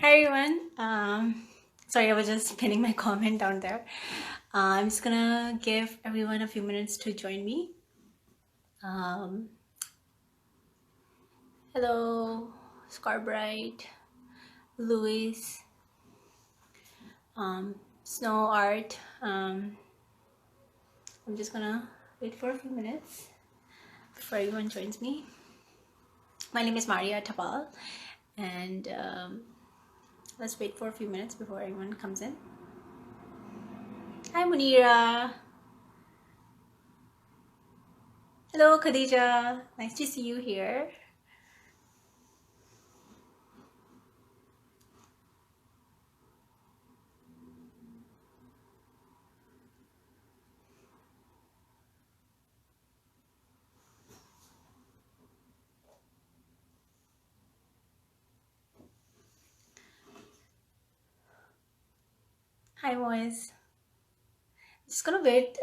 Hi everyone. Sorry, I was just pinning my comment down there. I'm just gonna give everyone a few minutes to join me. Um, Hello, Scarbright, Louis, Snow Art. I'm just gonna wait for a few minutes before everyone joins me. My name is Maria Tapal, and let's wait for a few minutes before everyone comes in. Hi Munira. Hello Khadija. Nice to see you here. Hi boys. Just gonna wait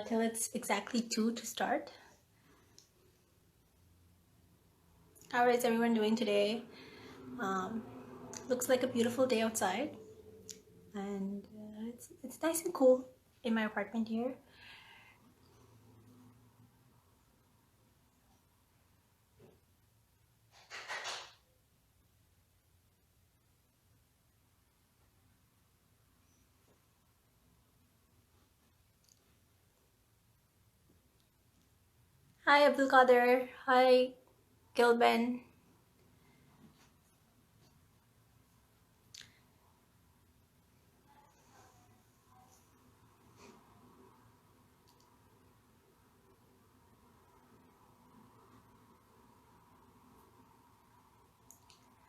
till it's exactly 2 to start. How is everyone doing today? Looks like a beautiful day outside, and it's nice and cool in my apartment here. Hi Abdul Qadir. Hi Gilben.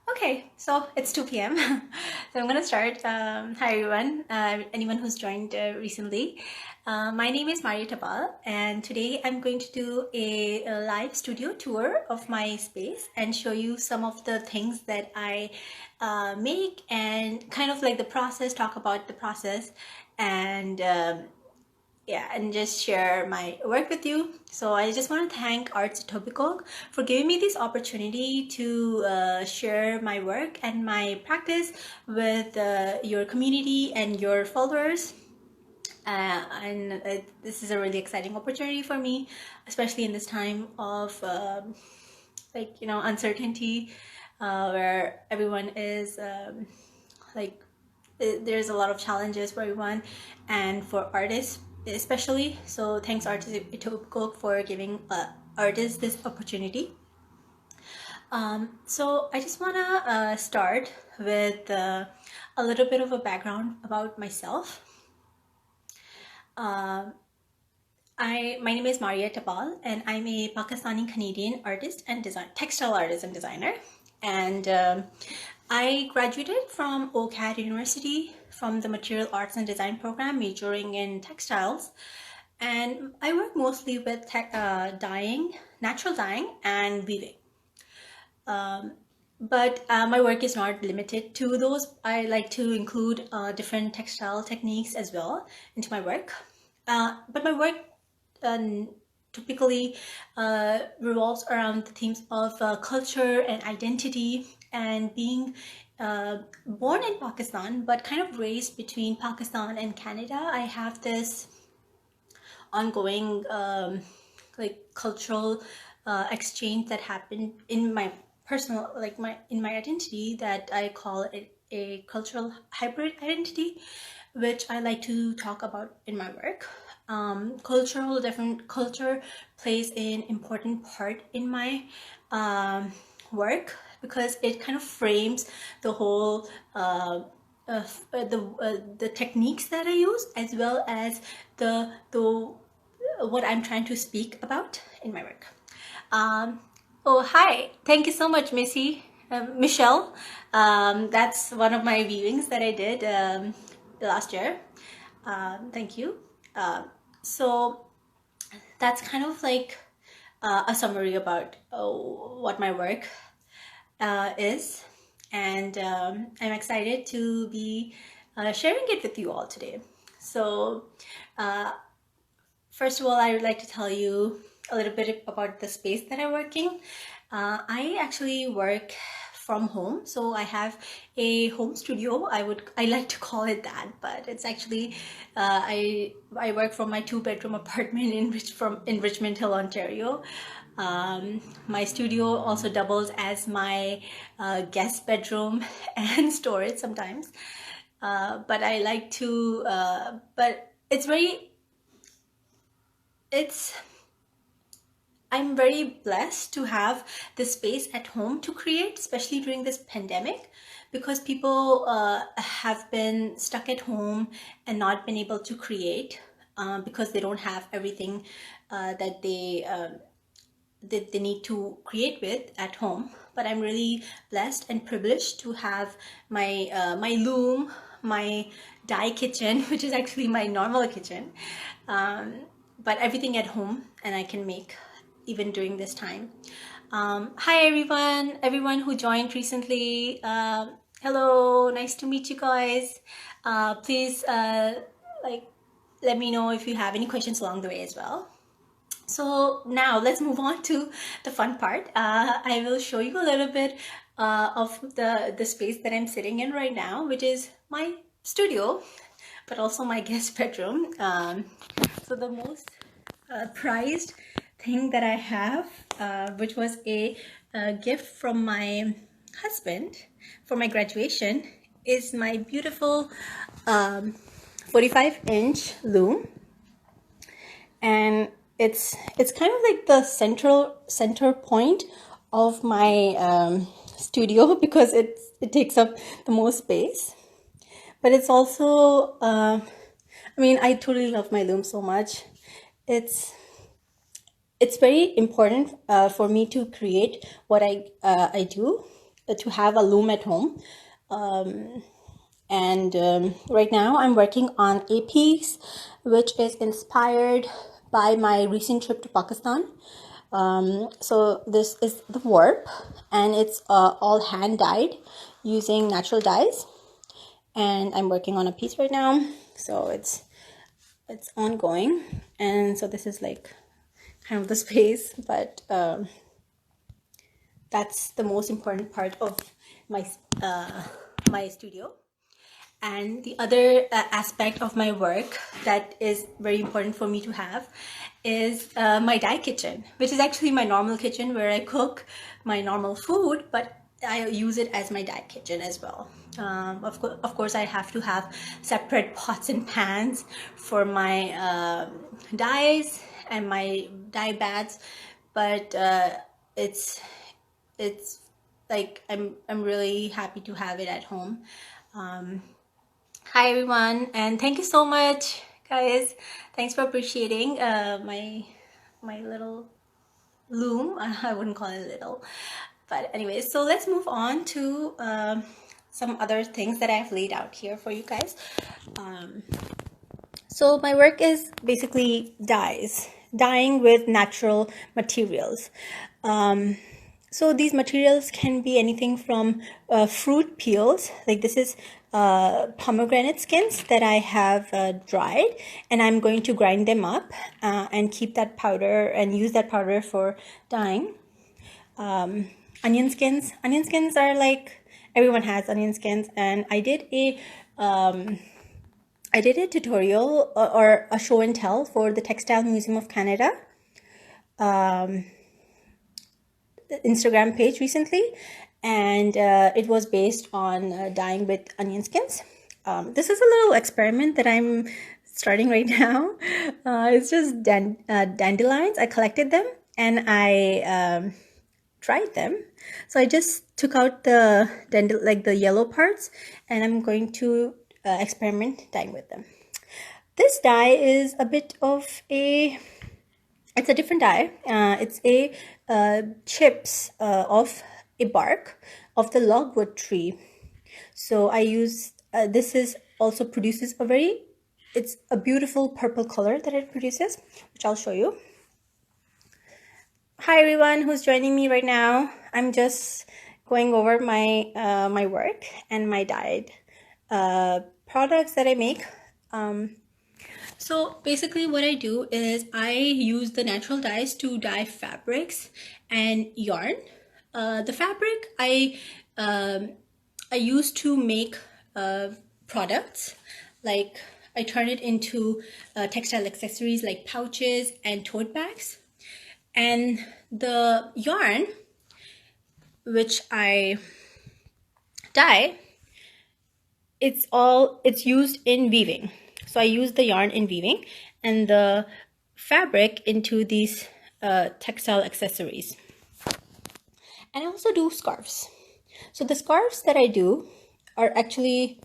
Okay, so it's 2 p.m. So I'm gonna start. Hi everyone, anyone who's joined recently. My name is Maria Tapal, and today I'm going to do a live studio tour of my space and show you some of the things that I make and kind of like the process, talk about the process, and yeah, and just share my work with you. So I just want to thank Arts Etobicoke for giving me this opportunity to share my work and my practice with your community and your followers. This is a really exciting opportunity for me, especially in this time of uncertainty, where everyone is like there's a lot of challenges for everyone and for artists especially. So thanks Artists Etobicoke for giving artists this opportunity. So I just want to start with a little bit of a background about myself. My name is Maria Tapal, and I'm a Pakistani-Canadian artist and textile artist and designer. And I graduated from OCAD University from the Material Arts and Design program, majoring in textiles. And I work mostly with dyeing, natural dyeing, and weaving. But my work is not limited to those. I like to include different textile techniques as well into my work. But my work typically revolves around the themes of culture and identity and being born in Pakistan, but kind of raised between Pakistan and Canada. I have this ongoing cultural exchange that happened in my personal, in my identity, that I call it a cultural hybrid identity, which I like to talk about in my work. Different culture plays an important part in my work because it kind of frames the whole the techniques that I use, as well as the what I'm trying to speak about in my work. Oh, hi! Thank you so much, Michelle. That's one of my viewings that I did last year. Thank you. So that's kind of like a summary about what my work is, and I'm excited to be sharing it with you all today. So first of all, I would like to tell you a little bit about the space that I'm working. I actually work from home. So I have a home studio. I like to call it that, but it's actually I work from my 2-bedroom apartment in Richmond Hill, Ontario. My studio also doubles as my guest bedroom and storage sometimes. But I like to, but I'm very blessed to have this space at home to create, especially during this pandemic, because people have been stuck at home and not been able to create because they don't have everything that they need to create with at home. But I'm really blessed and privileged to have my loom, my dye kitchen, which is actually my normal kitchen, but everything at home, and I can make even during this time. Hi everyone who joined recently. Hello, nice to meet you guys. Please let me know if you have any questions along the way as well. So now let's move on to the fun part. I will show you a little bit of the space that I'm sitting in right now, which is my studio, but also my guest bedroom. So the most prized thing that I have, which was a gift from my husband for my graduation, is my beautiful 45-inch loom. And it's kind of like the center point of my studio because it takes up the most space. But it's also I mean, I totally love my loom so much. It's very important for me to create what I do, to have a loom at home. Right now I'm working on a piece which is inspired by my recent trip to Pakistan. So this is the warp, and it's all hand dyed using natural dyes. And I'm working on a piece right now, so it's ongoing. And so this is like kind of the space, but that's the most important part of my my studio. And the other aspect of my work that is very important for me to have is my dye kitchen, which is actually my normal kitchen where I cook my normal food, but I use it as my dye kitchen as well. Of course, I have to have separate pots and pans for my dyes and my dye baths, but it's like I'm really happy to have it at home. Hi everyone, and thank you so much, guys. Thanks for appreciating my little loom. I wouldn't call it little, but anyways, so let's move on to some other things that I've laid out here for you guys. So my work is basically dyeing with natural materials. So these materials can be anything from fruit peels, like this is pomegranate skins that I have dried, and I'm going to grind them up and keep that powder and use that powder for dyeing. Onion skins are like, everyone has onion skins, and I did a tutorial or a show and tell for the Textile Museum of Canada Instagram page recently, and it was based on dyeing with onion skins. This is a little experiment that I'm starting right now. It's just dandelions. I collected them and I dried them. So I just took out the yellow parts, and I'm going to experiment dyeing with them. This dye is a bit of it's a different dye. It's a chips of a bark of the logwood tree. So I use this is also produces it's a beautiful purple color that it produces, which I'll show you. Hi everyone who's joining me right now. I'm just going over my my work and my dyed products that I make. So basically what I do is I use the natural dyes to dye fabrics and yarn. The fabric I I used to make products, like I turn it into textile accessories like pouches and tote bags. And the yarn which I dye, it's used in weaving. So I use the yarn in weaving and the fabric into these textile accessories. And I also do scarves. So the scarves that I do are actually,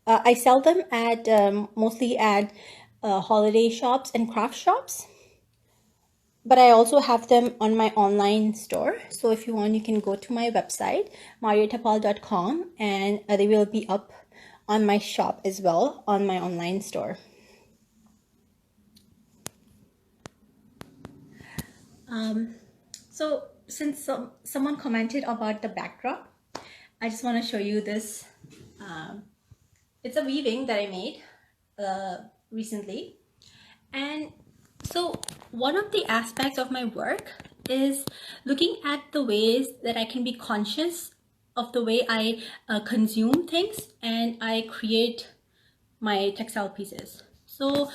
I sell them at mostly at holiday shops and craft shops. But I also have them on my online store. So if you want, you can go to my website, mariatapal.com, and they will be up on my shop as well, on my online store. So since someone commented about the backdrop, I just want to show you this. It's a weaving that I made recently. And so one of the aspects of my work is looking at the ways that I can be conscious of the way I consume things and I create my textile pieces. So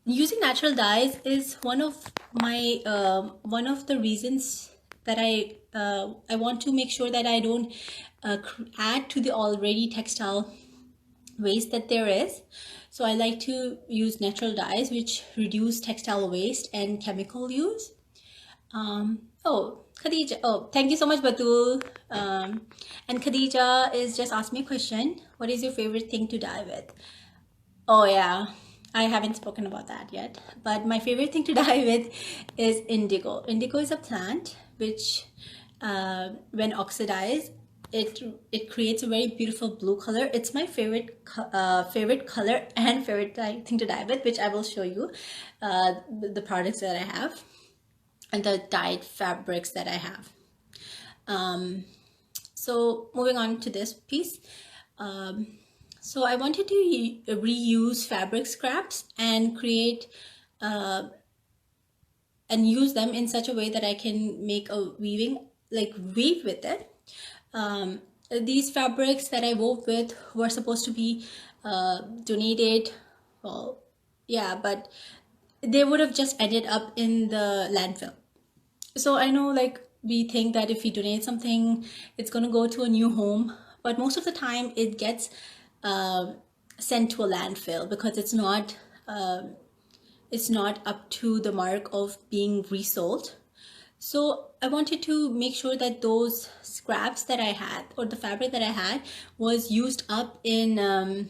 using natural dyes is one of my one of the reasons that I want to make sure that I don't add to the already textile waste that there is. So I like to use natural dyes which reduce textile waste and chemical use. Oh, Khadija, oh, thank you so much, Batul. And Khadija is just asked me a question. What is your favorite thing to dye with? Oh yeah, I haven't spoken about that yet. But my favorite thing to dye with is indigo. Indigo is a plant which, when oxidized, it creates a very beautiful blue color. It's my favorite color and favorite thing to dye with, which I will show you the products that I have and the dyed fabrics that I have. So moving on to this piece. So I wanted to reuse fabric scraps and create and use them in such a way that I can make a weaving, like weave with it. These fabrics that I wove with were supposed to be donated. Well, yeah, but they would have just ended up in the landfill. So I know, like, we think that if we donate something, it's going to go to a new home, but most of the time it gets sent to a landfill because it's not up to the mark of being resold. So I wanted to make sure that those scraps that I had, or the fabric that I had, was used up in a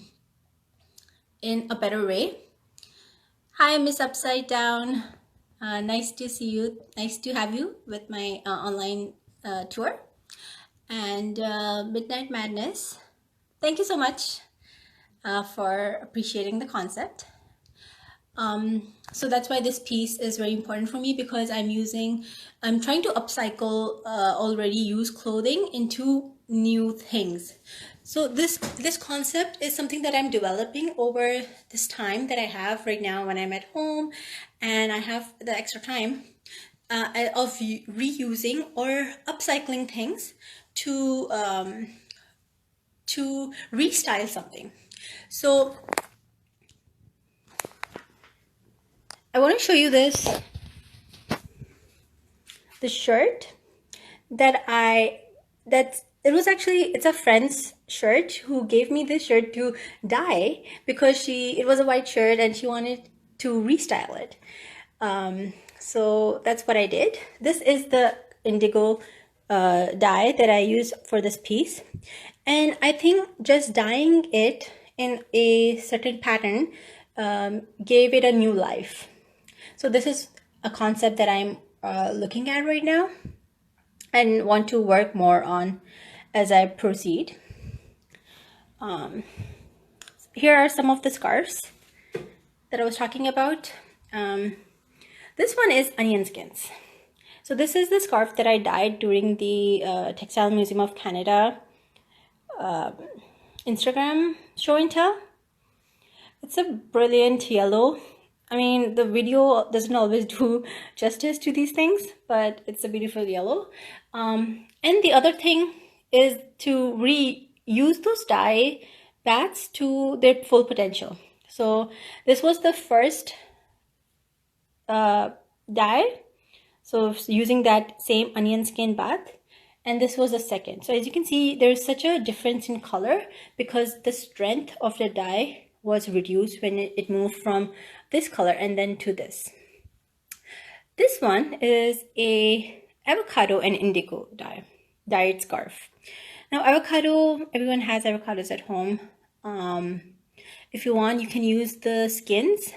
better way. Hi, Miss Upside Down. Nice to see you. Nice to have you with my online tour. And Midnight Madness, thank you so much for appreciating the concept. So that's why this piece is very important for me, because I'm trying to upcycle already used clothing into new things. So this concept is something that I'm developing over this time that I have right now when I'm at home and I have the extra time of reusing or upcycling things to restyle something. So I want to show you this shirt that it's a friend's shirt who gave me this shirt to dye because it was a white shirt and she wanted to restyle it. So that's what I did. This is the indigo dye that I use for this piece, and I think just dyeing it in a certain pattern gave it a new life. So this is a concept that I'm looking at right now and want to work more on as I proceed. Here are some of the scarves that I was talking about. This one is onion skins. So this is the scarf that I dyed during the Textile Museum of Canada Instagram show and tell. It's a brilliant yellow. I mean, the video doesn't always do justice to these things, but it's a beautiful yellow. And the other thing is to reuse those dye baths to their full potential. So this was the first dye, so using that same onion skin bath, and this was the second. So as you can see, there's such a difference in color because the strength of the dye was reduced when it moved from this color and then to this. This one is a avocado and indigo dyed scarf. Now avocado, everyone has avocados at home. If you want, you can use the skins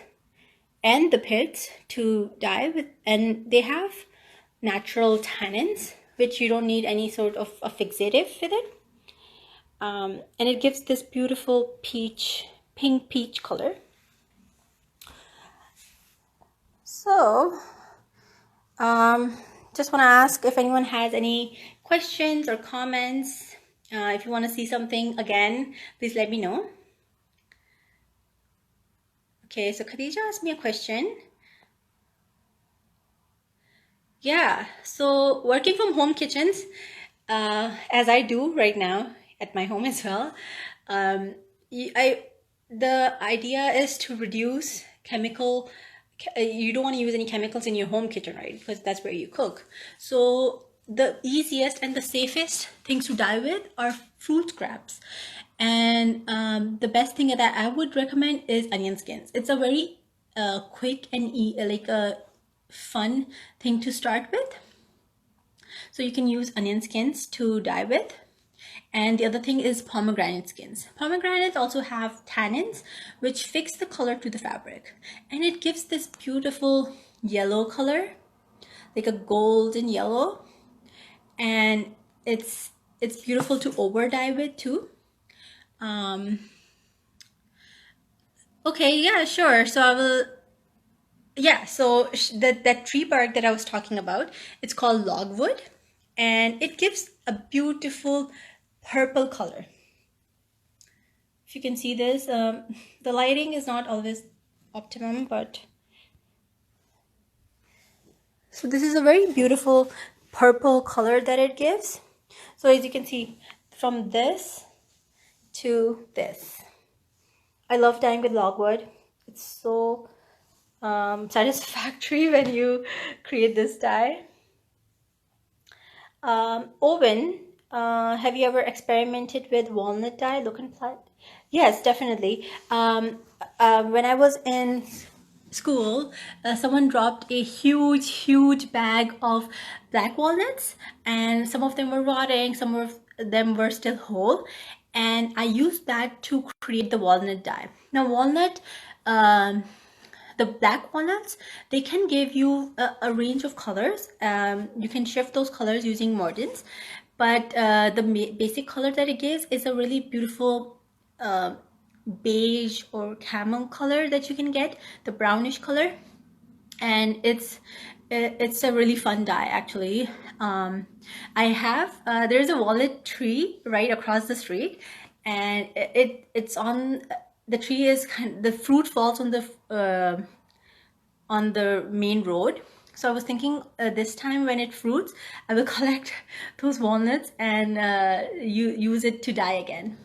and the pits to dye with, and they have natural tannins, which you don't need any sort of a fixative with it. And it gives this beautiful pink peach color. So just want to ask if anyone has any questions or comments. If you want to see something again, please let me know. Okay, so Khadija asked me a question. Yeah, so working from home kitchens, as I do right now at my home as well, the idea is to reduce chemical. You don't want to use any chemicals in your home kitchen, right? Because that's where you cook. So the easiest and the safest things to dye with are fruit scraps. And the best thing that I would recommend is onion skins. It's a very quick and like a fun thing to start with. So you can use onion skins to dye with. And the other thing is pomegranate skins. Pomegranates also have tannins, which fix the color to the fabric. And it gives this beautiful yellow color, like a golden yellow. And it's beautiful to over dye with too. Okay, yeah, sure. So I will, yeah, so that tree bark that I was talking about, it's called logwood, and it gives a beautiful purple color. If you can see this, the lighting is not always optimum, but so this is a very beautiful purple color that it gives. So as you can see, from this to this, I love dyeing with logwood. It's so satisfactory when you create this dye. Owen, have you ever experimented with walnut dye? Look and play. Yes, definitely. When I was in school, someone dropped a huge bag of black walnuts, and some of them were rotting, some of them were still whole, and I used that to create the walnut dye. Now walnut, the black walnuts, they can give you a range of colors. You can shift those colors using mordants, but the basic color that it gives is a really beautiful beige or camel color that you can get, the brownish color, and it's a really fun dye actually. I have there's a walnut tree right across the street, and it's on the tree is the fruit falls on the main road. So I was thinking this time when it fruits, I will collect those walnuts and use it to dye again.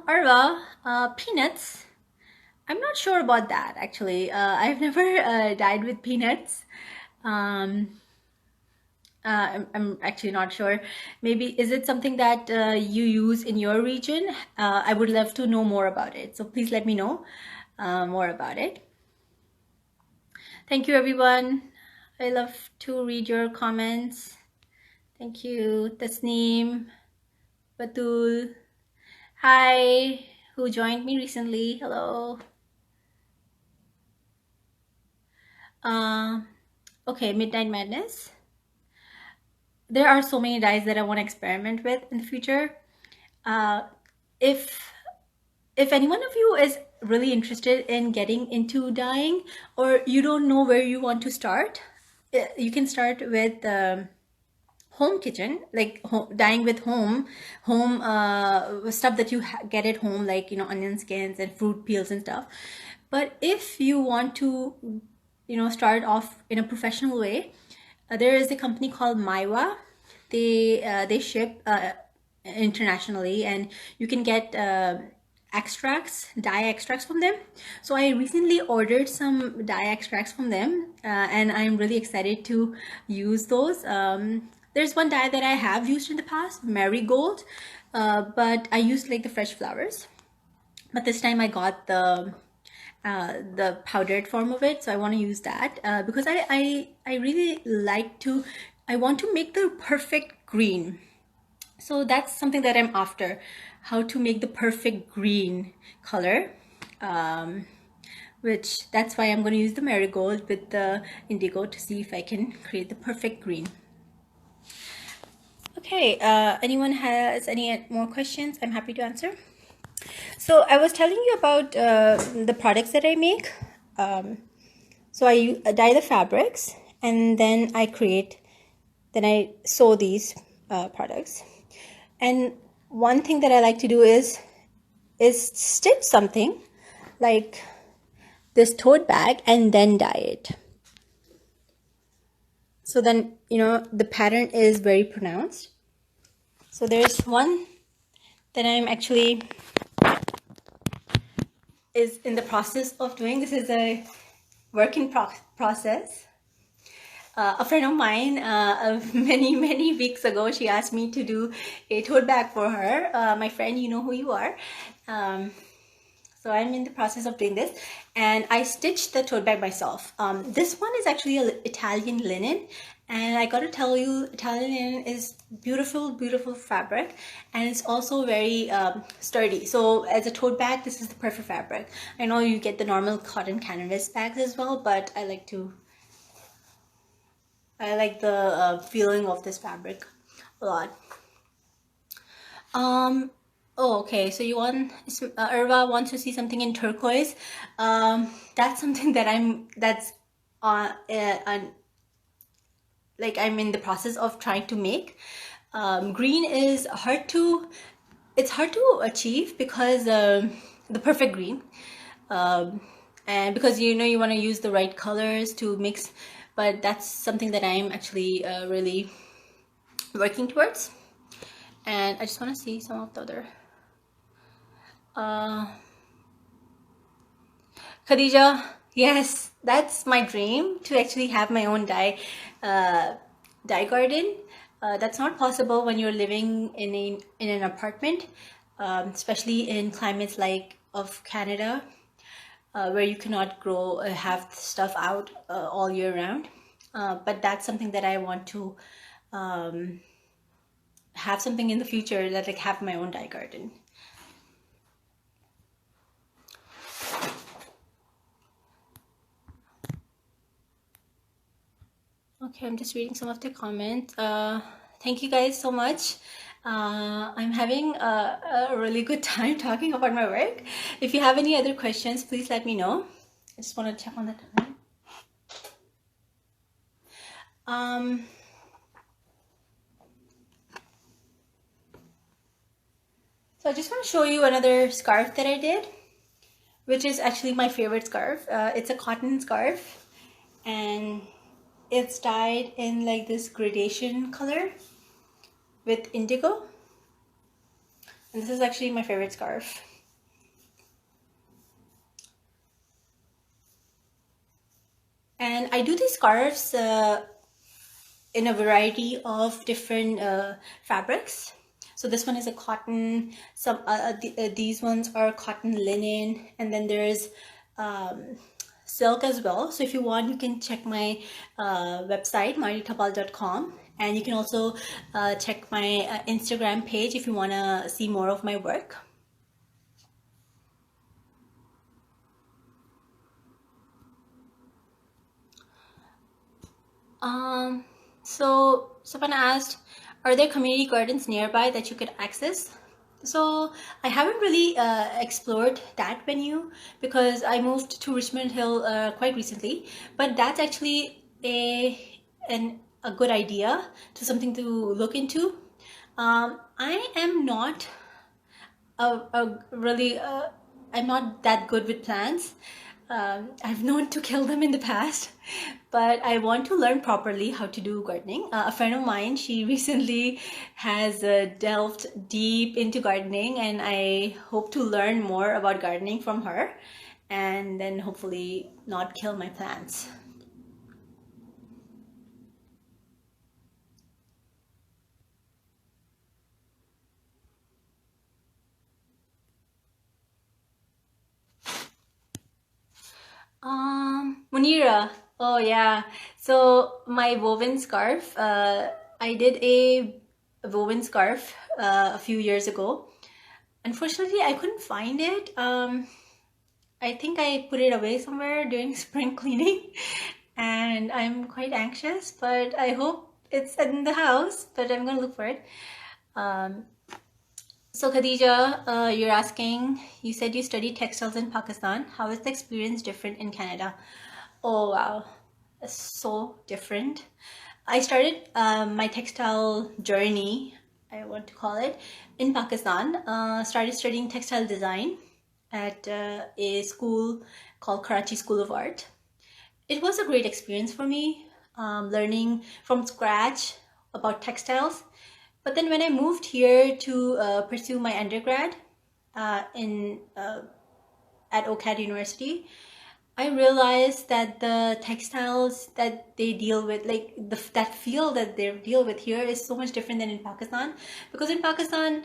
Arva, peanuts. I'm not sure about that actually. I've never dyed with peanuts. I'm actually not sure. Maybe is it something that you use in your region? I would love to know more about it. So please let me know more about it. Thank you, everyone. I love to read your comments. Thank you, Tasneem, Batul. Hi, who joined me recently. Hello. Okay, Midnight Madness. There are so many dyes that I want to experiment with in the future. If any one of you is really interested in getting into dyeing, or you don't know where you want to start, you can start with home kitchen, like dyeing with home stuff that you get at home, like onion skins and fruit peels and stuff. But if you want to start off in a professional way, There is a company called Maiwa. They ship internationally, and you can get dye extracts from them. So I recently ordered some dye extracts from them, and I'm really excited to use those. There's one dye that I have used in the past, marigold, but I used like the fresh flowers. But this time I got the powdered form of it, so I want to use that because I really like to. I want to make the perfect green. So that's something that I'm after, how to make the perfect green color. Which that's why I'm going to use the marigold with the indigo to see if I can create the perfect green. Okay, anyone has any more questions? I'm happy to answer. So I was telling you about the products that I make. So I dye the fabrics, and then I sew these products. And one thing that I like to do is stitch something like this tote bag and then dye it. So then, you know, the pattern is very pronounced. So there's one that I'm actually is in the process of doing. This is a work in process. A friend of mine, many weeks ago, she asked me to do a tote bag for her. My friend, you know who you are. So I'm in the process of doing this, and I stitched the tote bag myself. This one is actually an Italian linen, and I gotta tell you, Italian linen is beautiful fabric, and it's also very sturdy. So as a tote bag, this is the perfect fabric. I know you get the normal cotton canvas bags as well, but I like the feeling of this fabric a lot. Oh, okay. So Irva wants to see something in turquoise. That's something that that's like I'm in the process of trying to make. Green is it's hard to achieve because the perfect green. And because you know you want to use the right colors to mix, but that's something that I'm actually really working towards. And I just want to see some of the other Khadija, yes, that's my dream, to actually have my own dye garden. That's not possible when you're living in an apartment, especially in climates like of Canada, where you cannot have stuff out all year round. But that's something that I want to have something in the future, that like have my own dye garden. Okay, I'm just reading some of the comments. Thank you guys so much. I'm having a really good time talking about my work. If you have any other questions, please let me know. I just want to check on the time. So I just want to show you another scarf that I did, which is actually my favorite scarf. It's a cotton scarf, and it's dyed in like this gradation color with indigo. And this is actually my favorite scarf. And I do these scarves in a variety of different fabrics. So this one is a cotton, these ones are cotton linen, and then there's silk as well. So if you want, you can check my website, maritapal.com, and you can also check my Instagram page if you want to see more of my work. So someone asked, are there community gardens nearby that you could access? So I haven't really explored that venue because I moved to Richmond Hill quite recently, but that's actually a good idea, to something to look into. I am not I'm not that good with plants. I've known to kill them in the past, but I want to learn properly how to do gardening. A friend of mine, she recently has delved deep into gardening, and I hope to learn more about gardening from her and then hopefully not kill my plants. Munira. Oh yeah. So my woven scarf. I did a woven scarf a few years ago. Unfortunately, I couldn't find it. I think I put it away somewhere during spring cleaning, and I'm quite anxious. But I hope it's in the house. But I'm gonna look for it. Um, so Khadija, you're asking. You said you studied textiles in Pakistan. How is the experience different in Canada? Oh wow, that's so different. I started my textile journey, I want to call it, in Pakistan. Started studying textile design at a school called Karachi School of Art. It was a great experience for me, learning from scratch about textiles. But then when I moved here to pursue my undergrad in at Avocado University, I realized that the textiles that they deal with, like that field that they deal with here, is so much different than in Pakistan. Because in Pakistan,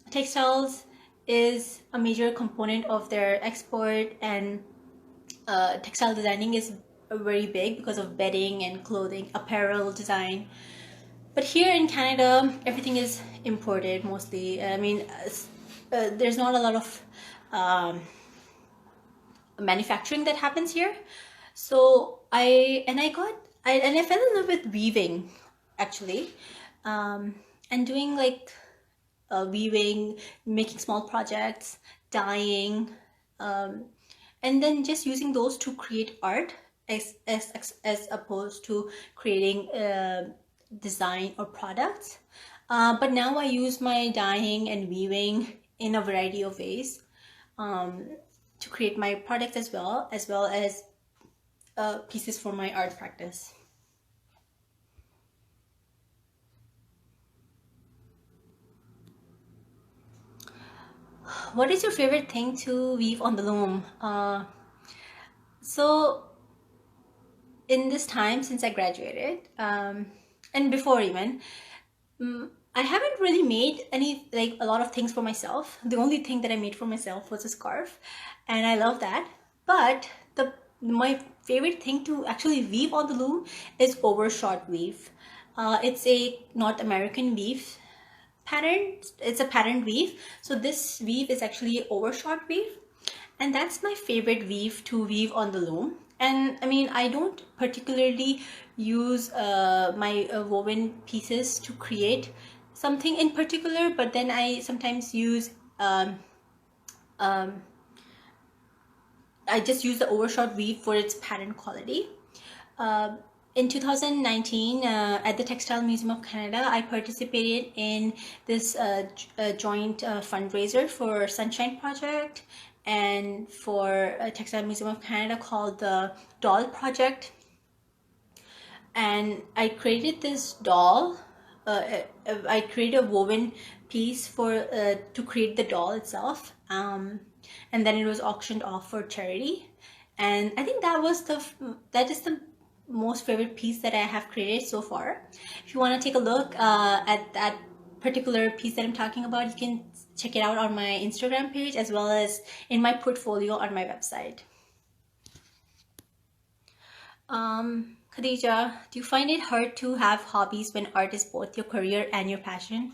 textiles is a major component of their export, and textile designing is very big because of bedding and clothing, apparel design. But here in Canada, everything is imported mostly. I mean, there's not a lot of manufacturing that happens here. So I fell in love with weaving, actually, and doing like weaving, making small projects, dyeing, and then just using those to create art as opposed to creating design or products. But now I use my dyeing and weaving in a variety of ways to create my products as well as pieces for my art practice. What is your favorite thing to weave on the loom? So in this time since I graduated, and before even, I haven't really made any, like, a lot of things for myself. The only thing that I made for myself was a scarf, and I love that. But my favorite thing to actually weave on the loom is overshot weave. It's a North American weave pattern. It's a patterned weave. So this weave is actually overshot weave, and that's my favorite weave to weave on the loom. And I mean, I don't particularly use my woven pieces to create something in particular, but then I sometimes use I just use the overshot weave for its pattern quality. In 2019, at the Textile Museum of Canada, I participated in this joint fundraiser for Sunshine Project and for Textile Museum of Canada called the Doll Project. And I created this doll. I created a woven piece for to create the doll itself, and then it was auctioned off for charity. And I think that is the most favorite piece that I have created so far. If you want to take a look at that particular piece that I'm talking about, you can check it out on my Instagram page as well as in my portfolio on my website. Khadija, do you find it hard to have hobbies when art is both your career and your passion?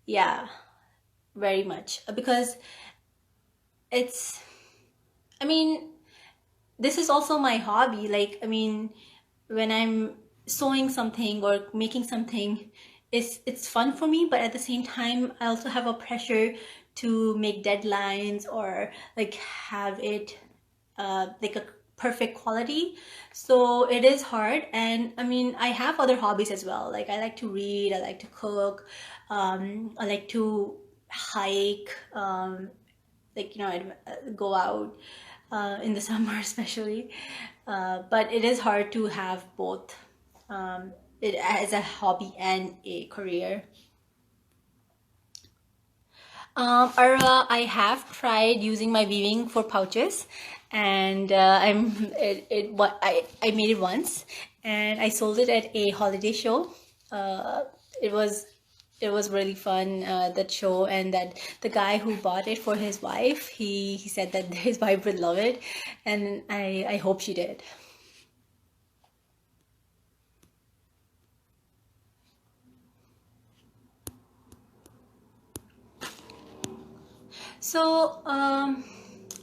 Yeah, very much. Because it's, I mean, this is also my hobby. Like, I mean, when I'm sewing something or making something, it's fun for me, but at the same time, I also have a pressure to make deadlines or like have it like a perfect quality. So it is hard. And I mean, I have other hobbies as well. Like I like to read, I like to cook, I like to hike, like, you know, I'd go out. in the summer especially. But it is hard to have both, it as a hobby and a career. Arva, I have tried using my weaving for pouches, and I made it once, and I sold it at a holiday show. Uh, it was it was really fun, that show, and that the guy who bought it for his wife, he said that his wife would love it, and I hope she did. So, I'm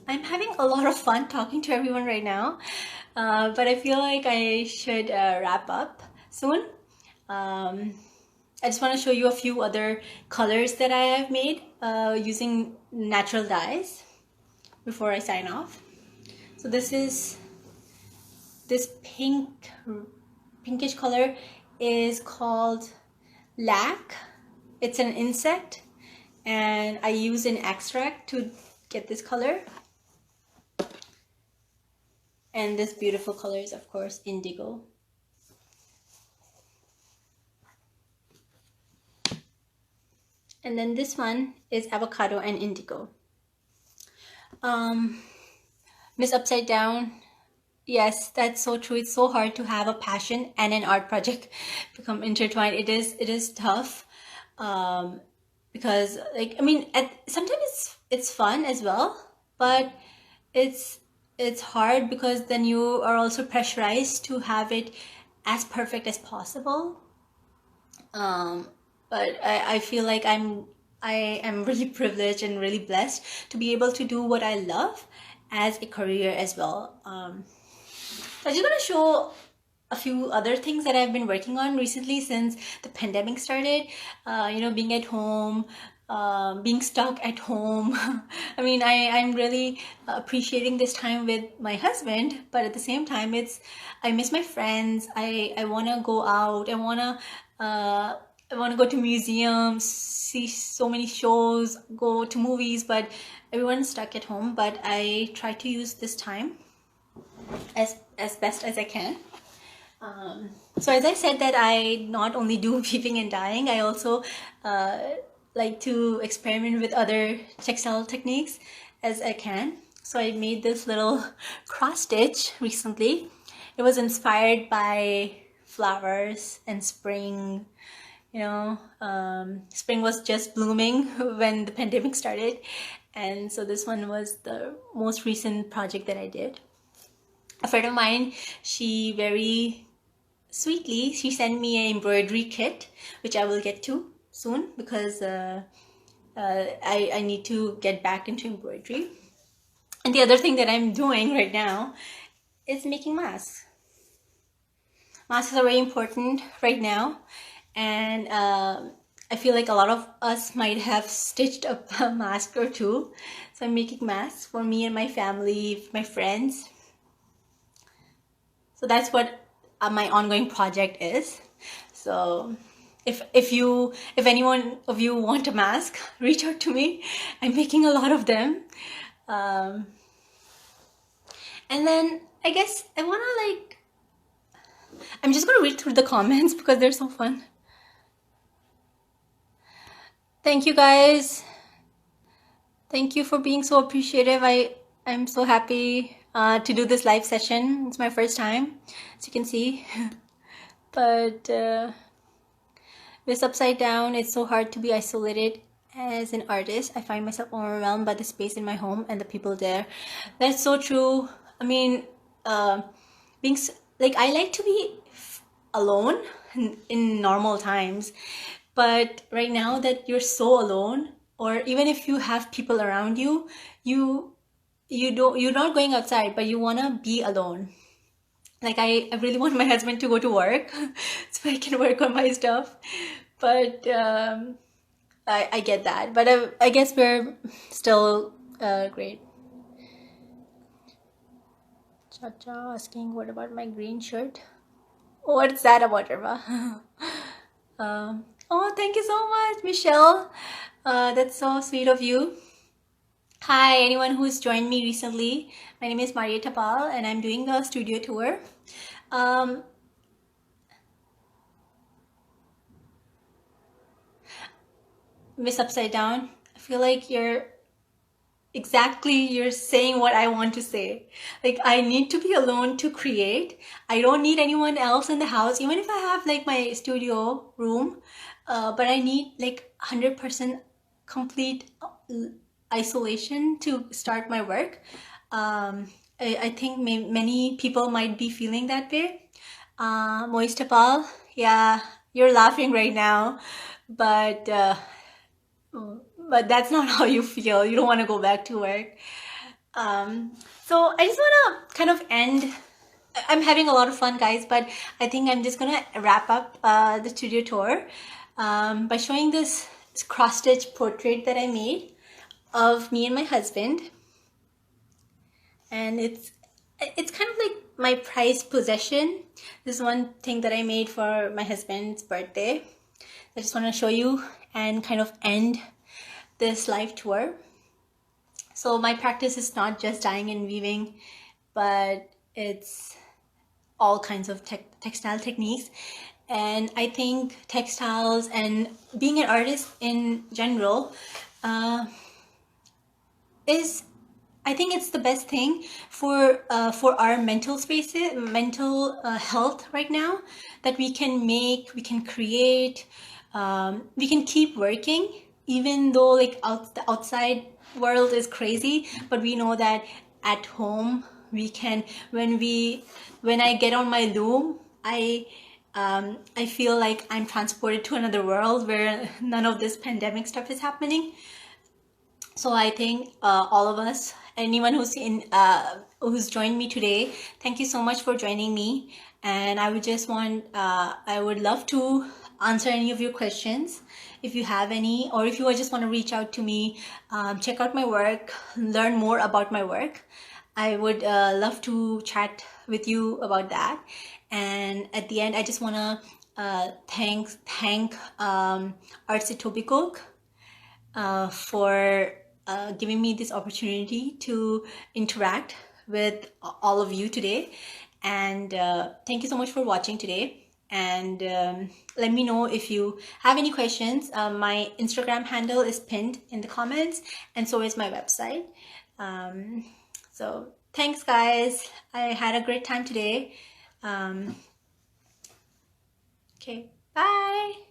having a lot of fun talking to everyone right now, but I feel like I should wrap up soon. Um, I just want to show you a few other colors that I have made using natural dyes before I sign off. So this pinkish color is called lac. It's an insect, and I use an extract to get this color. And this beautiful color is, of course, indigo. And then this one is avocado and indigo. Miss Upside Down. Yes, that's so true. It's so hard to have a passion and an art project become intertwined. It is tough, because, like, I mean, sometimes it's fun as well, but it's it's hard because then you are also pressurized to have it as perfect as possible. Um, but I feel like I am really privileged and really blessed to be able to do what I love as a career as well. So I'm just gonna show a few other things that I've been working on recently since the pandemic started. Being at home, being stuck at home. I mean, I'm really appreciating this time with my husband, but at the same time, I miss my friends. I want to go out. I want to go to museums, see so many shows, go to movies, but everyone's stuck at home. But I try to use this time as best as I can. So as I said that I not only do weaving and dyeing, I also like to experiment with other textile techniques as I can. So I made this little cross stitch recently. It was inspired by flowers and spring. Spring was just blooming when the pandemic started, and so this one was the most recent project that I did. A friend of mine, she very sweetly, she sent me an embroidery kit, which I will get to soon because I need to get back into embroidery. And the other thing that I'm doing right now is making masks. Masks are very important right now, and I feel like a lot of us might have stitched up a mask or two. So I'm making masks for me and my family, my friends. So that's what my ongoing project is. So if anyone of you want a mask, reach out to me. I'm making a lot of them. And then I guess I'm just gonna read through the comments because they're so fun. Thank you guys. Thank you for being so appreciative. I'm so happy to do this live session. It's my first time, as you can see. But this upside down, it's so hard to be isolated as an artist. I find myself overwhelmed by the space in my home and the people there. That's so true. I mean, being like, I like to be alone in normal times, but right now that you're so alone, or even if you have people around you, you're not going outside, but you want to be alone. Like, I really want my husband to go to work so I can work on my stuff. But I get that. But I guess we're still great. Chacha asking, what about my green shirt? What's that about, Irma? Oh, thank you so much, Michelle. That's so sweet of you. Hi, anyone who's joined me recently. My name is Maria Tapal and I'm doing a studio tour. Um, Miss Upside Down, I feel like you're saying what I want to say. Like, I need to be alone to create. I don't need anyone else in the house, even if I have like my studio room. But I need like 100% complete isolation to start my work. I think many people might be feeling that way. Moist Tapal, yeah, you're laughing right now, but but that's not how you feel. You don't want to go back to work. So I just want to kind of end. I'm having a lot of fun, guys, but I think I'm just gonna wrap up the studio tour by showing this cross-stitch portrait that I made of me and my husband, and it's kind of like my prized possession. This is one thing that I made for my husband's birthday. I just want to show you and kind of end this live tour. So my practice is not just dyeing and weaving, but it's all kinds of textile techniques. And I think textiles and being an artist in general is, I think it's the best thing for our mental spaces, mental health right now, that we can make, we can create, we can keep working, even though like the outside world is crazy. But we know that at home we can, when I get on my loom, I feel like I'm transported to another world where none of this pandemic stuff is happening. So I think all of us, anyone who's joined me today, thank you so much for joining me. And I would love to answer any of your questions if you have any, or if you just want to reach out to me, check out my work, learn more about my work. I would love to chat with you about that. And at the end, I just want to thank Arts Etobicoke for giving me this opportunity to interact with all of you today. And thank you so much for watching today. And let me know if you have any questions. My Instagram handle is pinned in the comments, and so is my website. So thanks, guys. I had a great time today. Okay, bye.